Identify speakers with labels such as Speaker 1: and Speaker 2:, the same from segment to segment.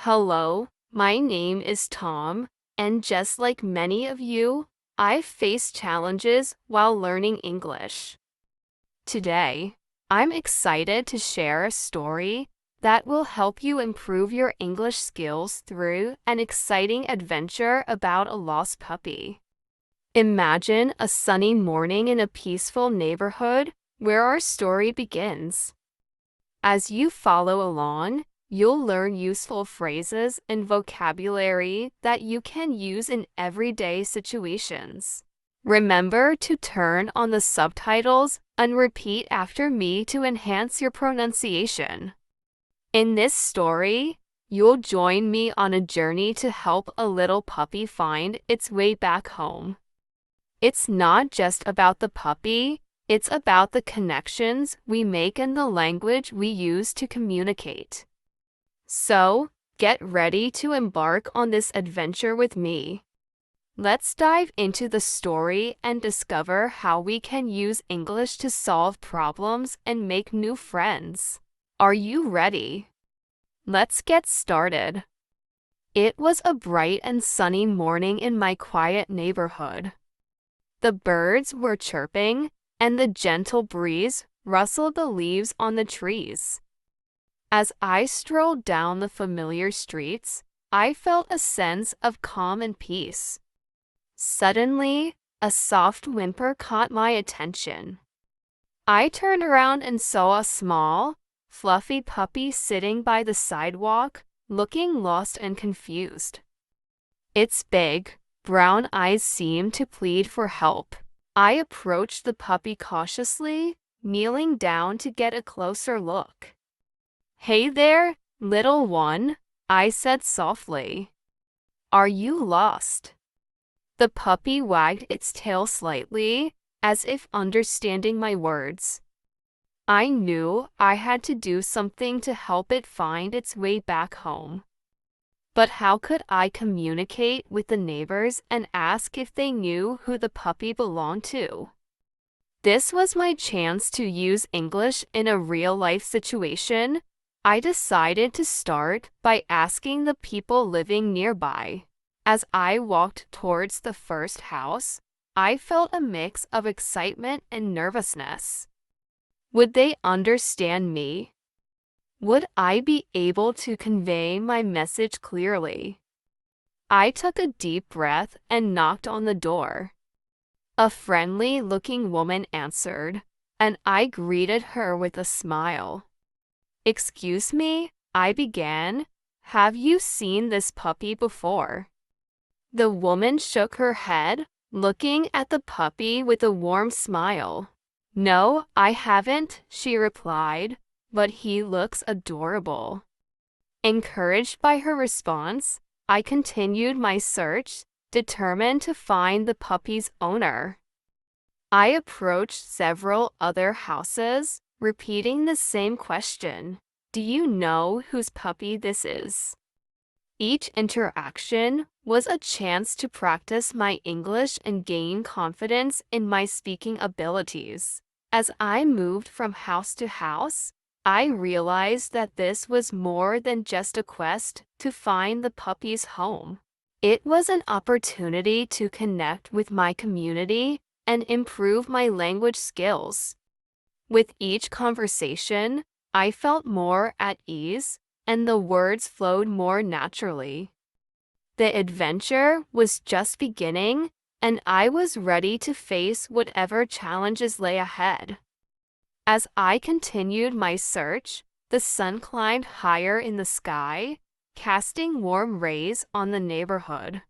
Speaker 1: Hello, my name is Tom, and just like many of you, I've faced challenges while learning English. Today, I'm excited to share a story that will help you improve your English skills through an exciting adventure about a lost puppy. Imagine a sunny morning in a peaceful neighborhood where our story begins. As you follow along, you'll learn useful phrases and vocabulary that you can use in everyday situations. Remember to turn on the subtitles and repeat after me to enhance your pronunciation. In this story, you'll join me on a journey to help a little puppy find its way back home. It's not just about the puppy, it's about the connections we make and the language we use to communicate. So, get ready to embark on this adventure with me. Let's dive into the story and discover how we can use English to solve problems and make new friends. Are you ready? Let's get started. It was a bright and sunny morning in my quiet neighborhood. The birds were chirping, and the gentle breeze rustled the leaves on the trees. As I strolled down the familiar streets, I felt a sense of calm and peace. Suddenly, a soft whimper caught my attention. I turned around and saw a small, fluffy puppy sitting by the sidewalk, looking lost and confused. Its big, brown eyes seemed to plead for help. I approached the puppy cautiously, kneeling down to get a closer look. "Hey there, little one," I said softly. "Are you lost?" The puppy wagged its tail slightly, as if understanding my words. I knew I had to do something to help it find its way back home. But how could I communicate with the neighbors and ask if they knew who the puppy belonged to? This was my chance to use English in a real-life situation. I decided to start by asking the people living nearby. As I walked towards the first house, I felt a mix of excitement and nervousness. Would they understand me? Would I be able to convey my message clearly? I took a deep breath and knocked on the door. A friendly-looking woman answered, and I greeted her with a smile. "Excuse me," I began. "Have you seen this puppy before?" The woman shook her head, looking at the puppy with a warm smile. "No, I haven't," she replied, "but he looks adorable." Encouraged by her response, I continued my search, determined to find the puppy's owner. I approached several other houses, repeating the same question: "Do you know whose puppy this is?" Each interaction was a chance to practice my English and gain confidence in my speaking abilities. As I moved from house to house, I realized that this was more than just a quest to find the puppy's home. It was an opportunity to connect with my community and improve my language skills. With each conversation, I felt more at ease, and the words flowed more naturally. The adventure was just beginning, and I was ready to face whatever challenges lay ahead. As I continued my search, the sun climbed higher in the sky, casting warm rays on the neighborhood.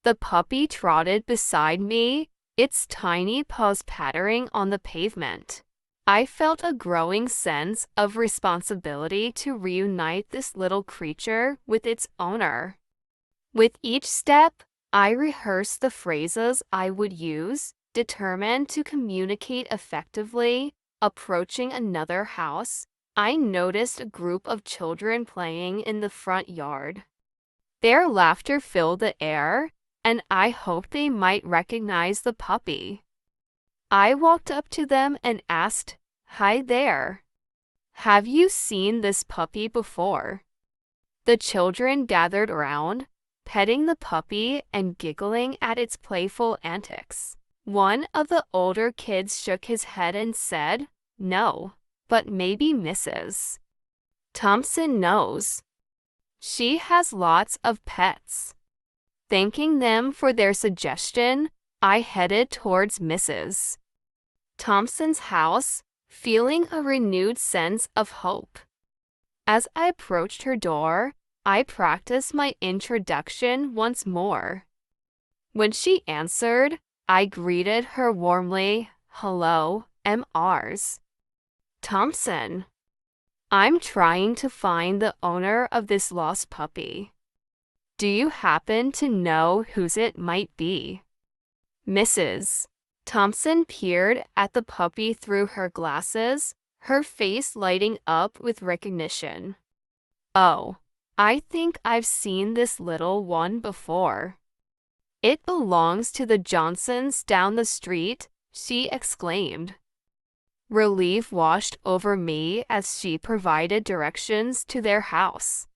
Speaker 1: The puppy trotted beside me, its tiny paws pattering on the pavement. I felt a growing sense of responsibility to reunite this little creature with its owner. With each step, I rehearsed the phrases I would use, determined to communicate effectively. Approaching another house, I noticed a group of children playing in the front yard. Their laughter filled the air, and I hoped they might recognize the puppy. I walked up to them and asked, "Hi there. Have you seen this puppy before?" The children gathered around, petting the puppy and giggling at its playful antics. One of the older kids shook his head and said, "No, but maybe Mrs. Thompson knows. She has lots of pets." Thanking them for their suggestion, I headed towards Mrs. Thompson's house, feeling a renewed sense of hope. As I approached her door, I practiced my introduction once more. When she answered, I greeted her warmly, "Hello, Mrs. Thompson. I'm trying to find the owner of this lost puppy. Do you happen to know whose it might be?" Mrs. Thompson peered at the puppy through her glasses, her face lighting up with recognition. "Oh, I think I've seen this little one before. It belongs to the Johnsons down the street," she exclaimed. Relief washed over me as she provided directions to their house.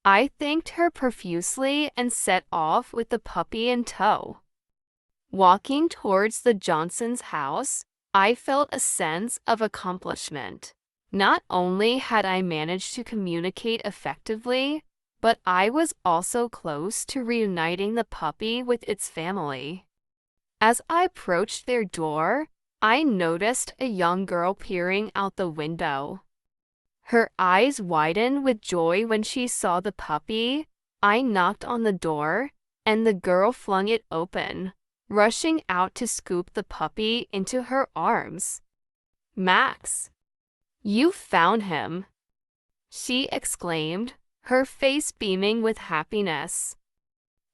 Speaker 1: I thanked her profusely and set off with the puppy in tow. Walking towards the Johnsons' house, I felt a sense of accomplishment. Not only had I managed to communicate effectively, but I was also close to reuniting the puppy with its family. As I approached their door, I noticed a young girl peering out the window. Her eyes widened with joy when she saw the puppy. I knocked on the door, and the girl flung it open, rushing out to scoop the puppy into her arms. "Max, you found him!" she exclaimed, her face beaming with happiness.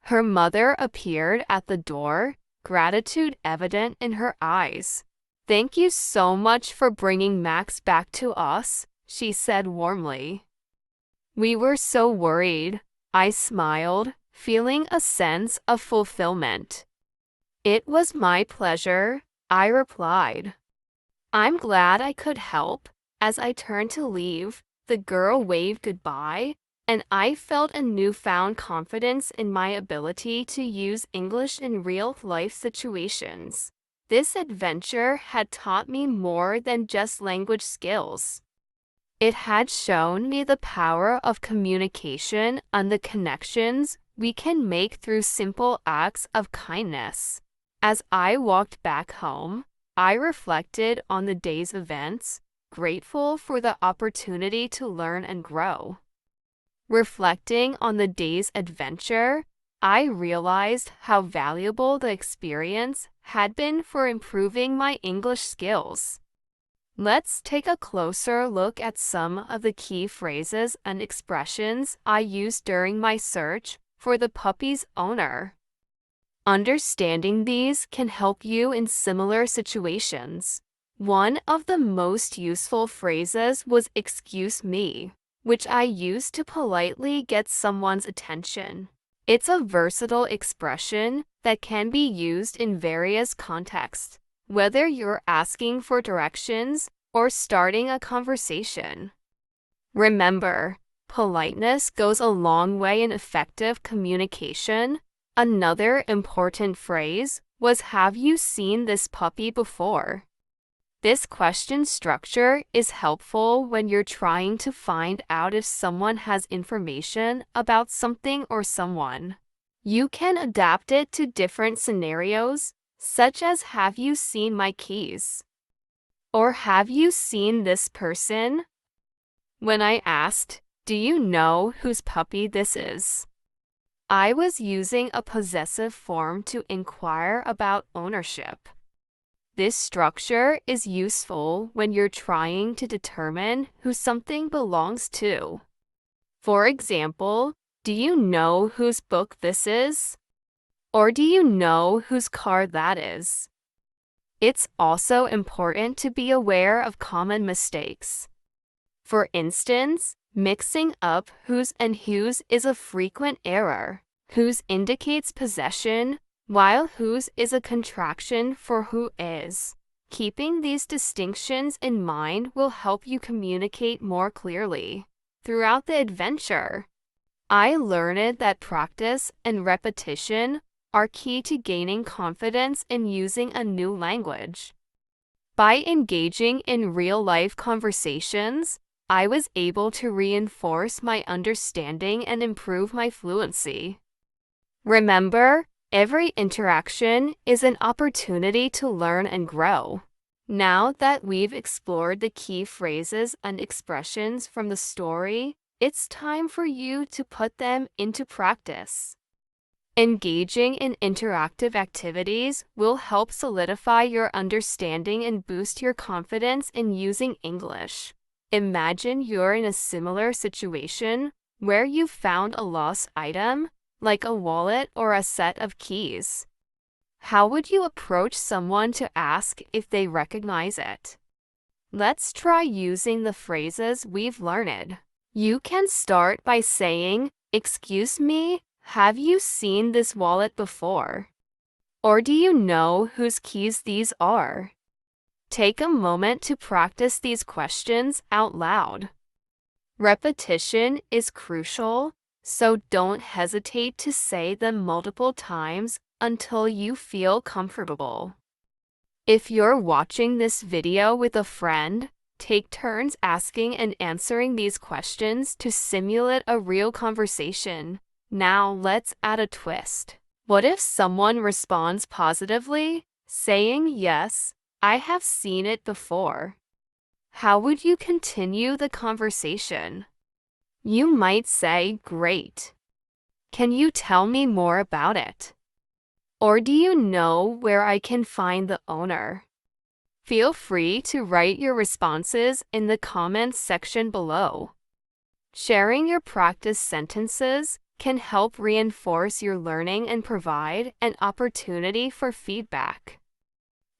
Speaker 1: Her mother appeared at the door, gratitude evident in her eyes. "Thank you so much for bringing Max back to us," she said warmly. "We were so worried," I smiled, feeling a sense of fulfillment. "It was my pleasure," I replied. "I'm glad I could help." As I turned to leave, the girl waved goodbye, and I felt a newfound confidence in my ability to use English in real-life situations. This adventure had taught me more than just language skills. It had shown me the power of communication and the connections we can make through simple acts of kindness. As I walked back home, I reflected on the day's events, grateful for the opportunity to learn and grow. Reflecting on the day's adventure, I realized how valuable the experience had been for improving my English skills. Let's take a closer look at some of the key phrases and expressions I used during my search for the puppy's owner. Understanding these can help you in similar situations. One of the most useful phrases was "excuse me," which I used to politely get someone's attention. It's a versatile expression that can be used in various contexts, whether you're asking for directions or starting a conversation. Remember, politeness goes a long way in effective communication. Another important phrase was, "Have you seen this puppy before?" This question structure is helpful when you're trying to find out if someone has information about something or someone. You can adapt it to different scenarios, such as "Have you seen my keys?" or "Have you seen this person?" When I asked, "Do you know whose puppy this is?" I was using a possessive form to inquire about ownership. This structure is useful when you're trying to determine who something belongs to. For example, "Do you know whose book this is?" Or "Do you know whose car that is?" It's also important to be aware of common mistakes. For instance, mixing up whose and whose is a frequent error. Whose indicates possession, while whose is a contraction for who is. Keeping these distinctions in mind will help you communicate more clearly. Throughout the adventure, I learned that practice and repetition are key to gaining confidence in using a new language. By engaging in real-life conversations, I was able to reinforce my understanding and improve my fluency. Remember, every interaction is an opportunity to learn and grow. Now that we've explored the key phrases and expressions from the story, it's time for you to put them into practice. Engaging in interactive activities will help solidify your understanding and boost your confidence in using English. Imagine you're in a similar situation where you found a lost item, like a wallet or a set of keys. How would you approach someone to ask if they recognize it? Let's try using the phrases we've learned. You can start by saying, "Excuse me, have you seen this wallet before?" Or do you know whose keys these are? Take a moment to practice these questions out loud. Repetition is crucial, so don't hesitate to say them multiple times until you feel comfortable. If you're watching this video with a friend, take turns asking and answering these questions to simulate a real conversation. Now let's add a twist. What if someone responds positively, saying, "Yes, I have seen it before"? How would you continue the conversation? You might say, "Great. Can you tell me more about it?" Or do you know where I can find the owner? Feel free to write your responses in the comments section below. Sharing your practice sentences can help reinforce your learning and provide an opportunity for feedback.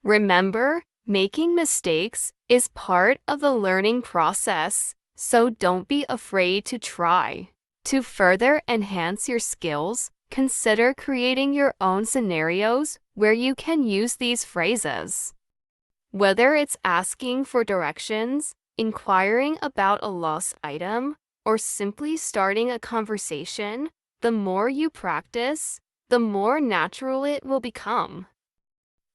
Speaker 1: Remember, making mistakes is part of the learning process, so don't be afraid to try. To further enhance your skills, consider creating your own scenarios where you can use these phrases. Whether it's asking for directions, inquiring about a lost item, or simply starting a conversation, the more you practice, the more natural it will become.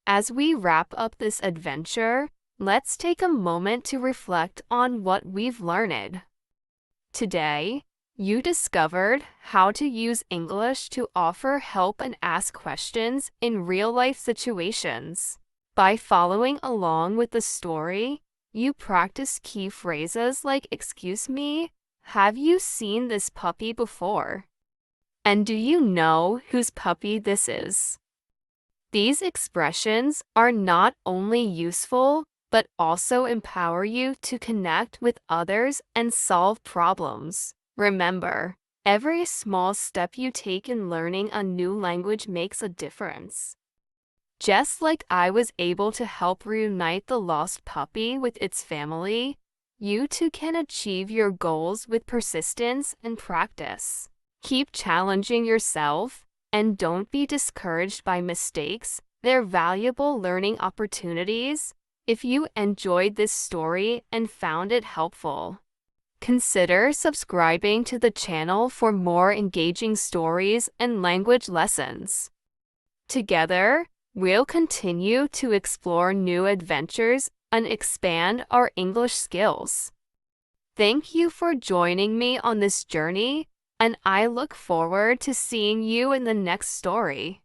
Speaker 1: As we wrap up this adventure, let's take a moment to reflect on what we've learned. Today, you discovered how to use English to offer help and ask questions in real-life situations. By following along with the story, you practice key phrases like "Excuse me, have you seen this puppy before?" And do you know whose puppy this is? These expressions are not only useful, but also empower you to connect with others and solve problems. Remember, every small step you take in learning a new language makes a difference. Just like I was able to help reunite the lost puppy with its family, you too can achieve your goals with persistence and practice. Keep challenging yourself, and don't be discouraged by mistakes. They're valuable learning opportunities. If you enjoyed this story and found it helpful, consider subscribing to the channel for more engaging stories and language lessons. Together, we'll continue to explore new adventures and expand our English skills. Thank you for joining me on this journey, and I look forward to seeing you in the next story.